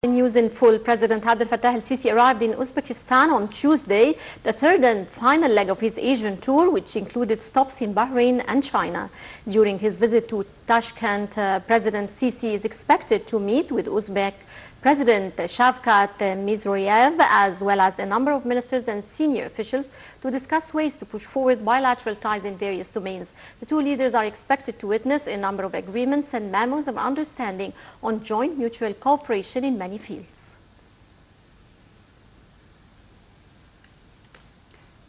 News in full. President Abdel Fattah Elissi arrived in Uzbekistan on Tuesday, the third and final leg of his Asian tour, which included stops in Bahrain and China. During his visit to Tashkent, President Sisi is expected to meet with Uzbek President Shavkat Mirziyoyev, as well as a number of ministers and senior officials, to discuss ways to push forward bilateral ties in various domains. The two leaders are expected to witness a number of agreements and memos of understanding on joint mutual cooperation in many fields.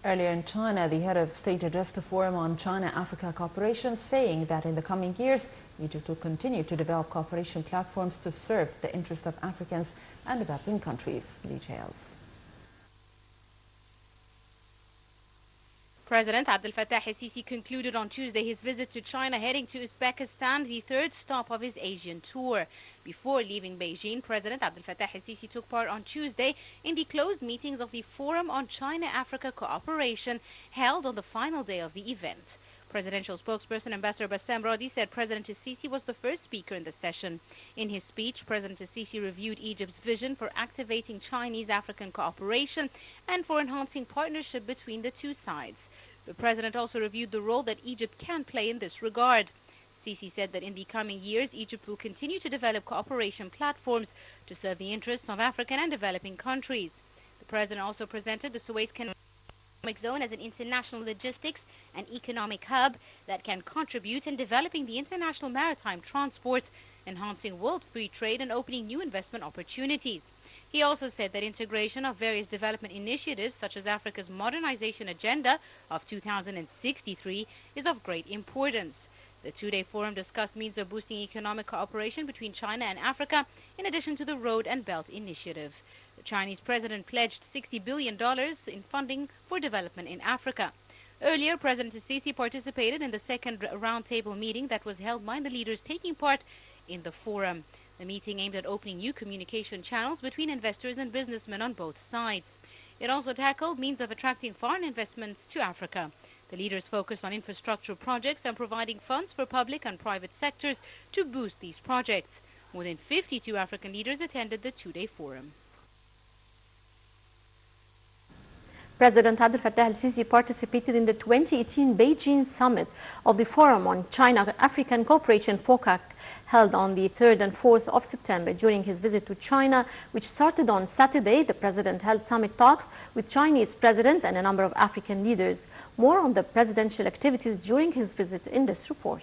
Earlier in China, the head of state addressed the Forum on China-Africa Cooperation, saying that in the coming years, Egypt will continue to develop cooperation platforms to serve the interests of Africans and developing countries. Details. President Abdel Fattah Elissi concluded on Tuesday his visit to China, heading to Uzbekistan, the third stop of his Asian tour. Before leaving Beijing, President Abdel Fattah Elissi took part on Tuesday in the closed meetings of the Forum on China-Africa Cooperation, held on the final day of the event. Presidential spokesperson Ambassador Bassem Radi said President Elissi was the first speaker in the session. In his speech, President Elissi reviewed Egypt's vision for activating Chinese-African cooperation and for enhancing partnership between the two sides. The president also reviewed the role that Egypt can play in this regard. Sisi said that in the coming years, Egypt will continue to develop cooperation platforms to serve the interests of African and developing countries. The president also presented the Suez Canal zone as an international logistics and economic hub that can contribute in developing the international maritime transport, enhancing world free trade and opening new investment opportunities. He also said that integration of various development initiatives such as Africa's modernization agenda of 2063 is of great importance. The two-day forum discussed means of boosting economic cooperation between China and Africa, in addition to the Road and Belt Initiative. The Chinese president pledged $60 billion in funding for development in Africa. Earlier, President Elissi participated in the second roundtable meeting that was held by the leaders taking part in the forum. The meeting aimed at opening new communication channels between investors and businessmen on both sides. It also tackled means of attracting foreign investments to Africa. The leaders focused on infrastructure projects and providing funds for public and private sectors to boost these projects. More than 52 African leaders attended the two-day forum. President Abdel Fattah Elissi participated in the 2018 Beijing summit of the Forum on China-African Cooperation (FOCAC), held on the 3rd and 4th of September. During his visit to China, which started on Saturday, the president held summit talks with Chinese president and a number of African leaders. More on the presidential activities during his visit in this report.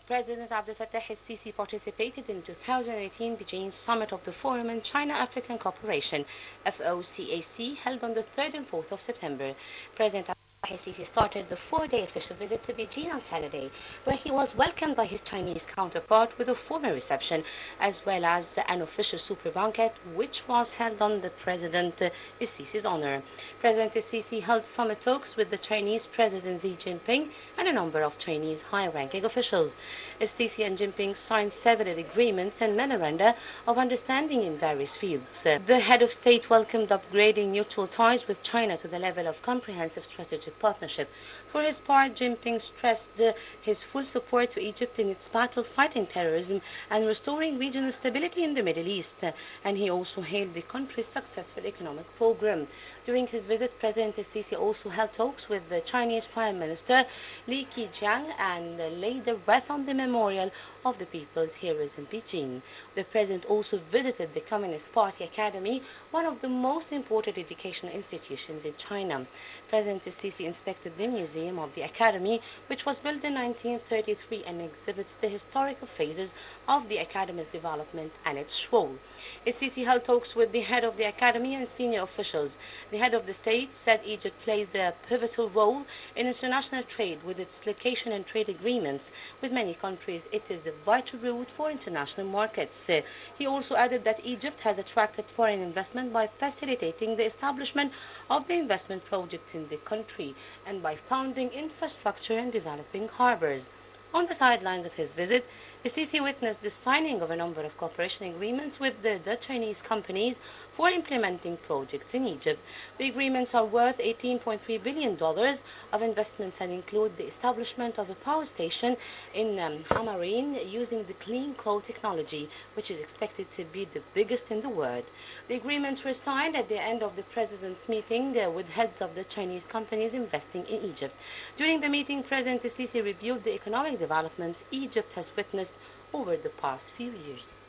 President Abdel Fattah Elissi participated in the 2018 Beijing Summit of the Forum on China-African Cooperation, FOCAC, held on the 3rd and 4th of September. President Elissi started the four-day official visit to Beijing on Saturday, where he was welcomed by his Chinese counterpart with a formal reception, as well as an official super banquet, which was held on the President Elisisi's honor. President Elissi held summit talks with the Chinese President Xi Jinping and a number of Chinese high-ranking officials. Elissi and Jinping signed several agreements and memoranda of understanding in various fields. The head of state welcomed upgrading mutual ties with China to the level of comprehensive strategic partnership. For his part, Jinping stressed his full support to Egypt in its battle fighting terrorism and restoring regional stability in the Middle East, and he also hailed the country's successful economic program. During his visit, President Elissi also held talks with the Chinese Prime Minister Li Keqiang and laid the wreath on the memorial of the People's Heroes in Beijing. The president also visited the Communist Party Academy, one of the most important educational institutions in China. President Elissi inspected the museum of the academy, which was built in 1933 and exhibits the historical phases of the academy's development and its role. Elissi held talks with the head of the academy and senior officials. The head of the state said Egypt plays a pivotal role in international trade with its location and trade agreements with many countries. It is a vital route for international markets. He also added that Egypt has attracted foreign investment by facilitating the establishment of the investment projects in the country and by founding infrastructure and developing harbors. On the sidelines of his visit, ElSisi witnessed the signing of a number of cooperation agreements with the Chinese companies for implementing projects in Egypt. The agreements are worth $18.3 billion of investments and include the establishment of a power station in Hamarin using the clean coal technology, which is expected to be the biggest in the world. The agreements were signed at the end of the President's meeting with heads of the Chinese companies investing in Egypt. During the meeting, President ElSisi reviewed the economic developments Egypt has witnessed over the past few years.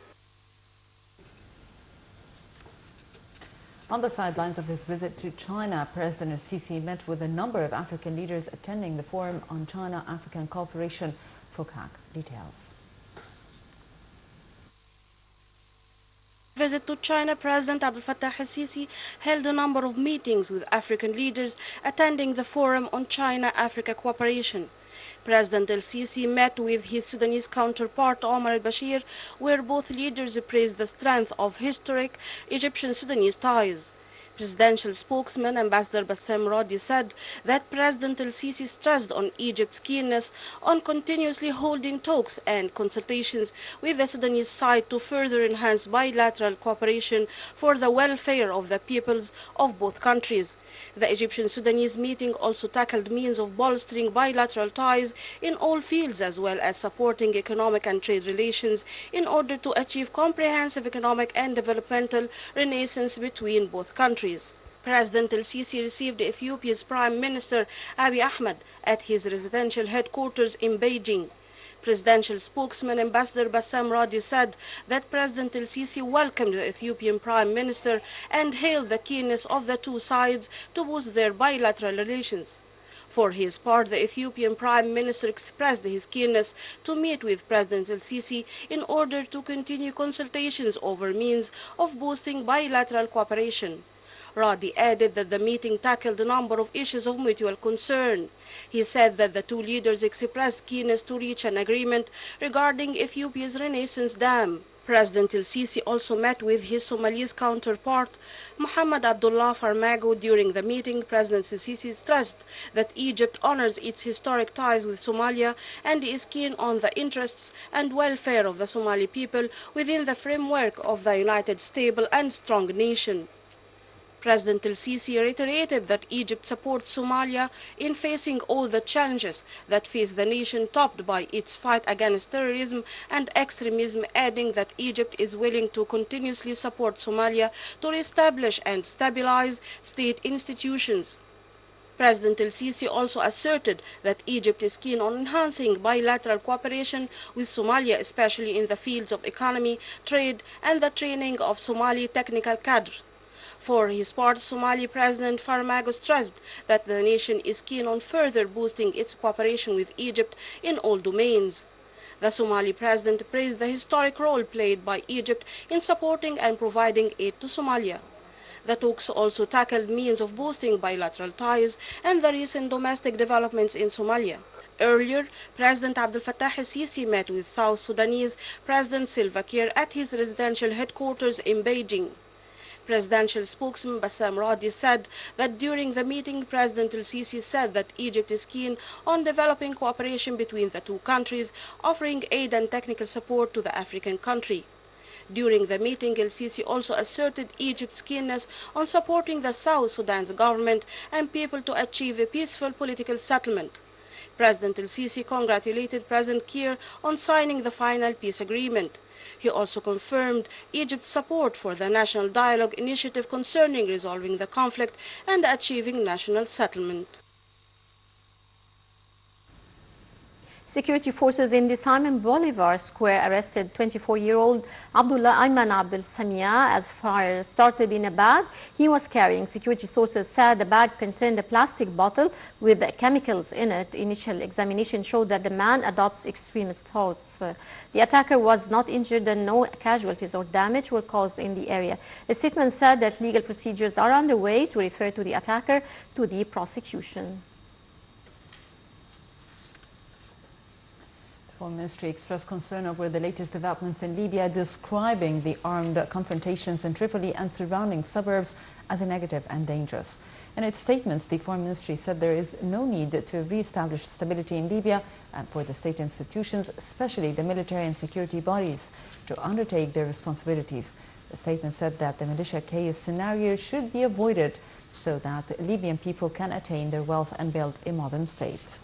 On the sidelines of his visit to China, President ElSisi met with a number of African leaders attending the Forum on China-African Cooperation, FOCAC. Details. Visit to China, President Abdel Fattah Elissi held a number of meetings with African leaders attending the Forum on China-Africa Cooperation. President ElSisi met with his Sudanese counterpart Omar al-Bashir, where both leaders praised the strength of historic Egyptian-Sudanese ties. Presidential spokesman Ambassador Bassem Radi said that President ElSisi stressed on Egypt's keenness on continuously holding talks and consultations with the Sudanese side to further enhance bilateral cooperation for the welfare of the peoples of both countries. The Egyptian-Sudanese meeting also tackled means of bolstering bilateral ties in all fields, as well as supporting economic and trade relations in order to achieve comprehensive economic and developmental renaissance between both countries. President ElSisi received Ethiopia's Prime Minister Abiy Ahmed at his residential headquarters in Beijing. Presidential spokesman Ambassador Bassem Radi said that President ElSisi welcomed the Ethiopian Prime Minister and hailed the keenness of the two sides to boost their bilateral relations. For his part, the Ethiopian Prime Minister expressed his keenness to meet with President ElSisi in order to continue consultations over means of boosting bilateral cooperation. Radi added that the meeting tackled a number of issues of mutual concern. He said that the two leaders expressed keenness to reach an agreement regarding Ethiopia's Renaissance Dam. President ElSisi also met with his Somalese counterpart, Mohammed Abdullah Farmago. During the meeting, President ElSisi stressed that Egypt honors its historic ties with Somalia and is keen on the interests and welfare of the Somali people within the framework of the united, stable and strong nation. President ElSisi reiterated that Egypt supports Somalia in facing all the challenges that face the nation, topped by its fight against terrorism and extremism, adding that Egypt is willing to continuously support Somalia to reestablish and stabilize state institutions. President ElSisi also asserted that Egypt is keen on enhancing bilateral cooperation with Somalia, especially in the fields of economy, trade, and the training of Somali technical cadres. For his part, Somali President Farmago stressed that the nation is keen on further boosting its cooperation with Egypt in all domains. The Somali president praised the historic role played by Egypt in supporting and providing aid to Somalia. The talks also tackled means of boosting bilateral ties and the recent domestic developments in Somalia. Earlier, President Abdel Fattah Elissi met with South Sudanese President Salva Kiir at his residential headquarters in Beijing. Presidential spokesman Bassem Radi said that during the meeting, President ElSisi said that Egypt is keen on developing cooperation between the two countries, offering aid and technical support to the African country. During the meeting, ElSisi also asserted Egypt's keenness on supporting the South Sudan's government and people to achieve a peaceful political settlement. President ElSisi congratulated President Kiir on signing the final peace agreement. He also confirmed Egypt's support for the National Dialogue Initiative concerning resolving the conflict and achieving national settlement. Security forces in the Simon Bolivar Square arrested 24-year-old Abdullah Ayman Abdel Samia as fire started in a bag he was carrying. Security sources said the bag contained a plastic bottle with chemicals in it. Initial examination showed that the man adopts extremist thoughts. The attacker was not injured and no casualties or damage were caused in the area. A statement said that legal procedures are underway to refer to the attacker to the prosecution. Foreign Ministry expressed concern over the latest developments in Libya, describing the armed confrontations in Tripoli and surrounding suburbs as a negative and dangerous. In its statements, the Foreign Ministry said there is no need to re-establish stability in Libya and for the state institutions, especially the military and security bodies, to undertake their responsibilities. The statement said that the militia chaos scenario should be avoided so that Libyan people can attain their wealth and build a modern state.